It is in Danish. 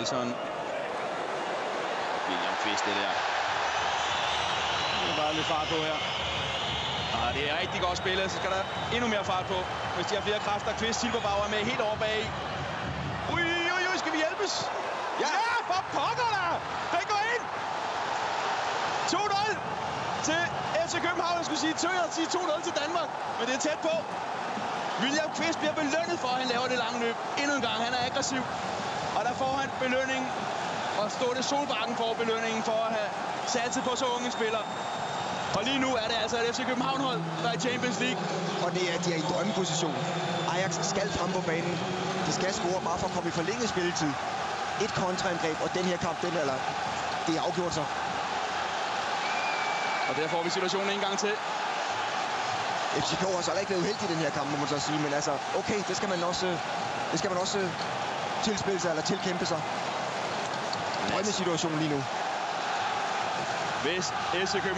Samuelsson. William Kvist det der. Det er bare lidt fart på her. Og det er rigtig godt spillet, så skal der endnu mere fart på. Hvis de har flere kræfter. Kvist Silberbauer med helt over bag. Ui, skal vi hjælpes? Ja, for pokker der! Den går ind! 2-0 til FC København. Jeg skulle sige 2-0 til Danmark, men det er tæt på. William Kvist bliver belønnet for, at han laver det lange løb. Endnu en gang, han er aggressiv. Og der får han belønning. Og Ståle Solbakken får belønningen for at have satset på så unge spillere. Og lige nu er det altså et FC København-hold, der er i Champions League. Og de er i drømmeposition. Ajax skal frem på banen. De skal score bare for at komme i forlænget spilletid. Et kontraangreb, og den her kamp, det er afgjort så. Og der får vi situationen en gang til. FCK har så ikke været uheldig i den her kamp, må man så sige. Men altså, okay, det skal man også tilspille sig eller tilkæmpe sig. Drømmesituation lige nu. Hvis FC København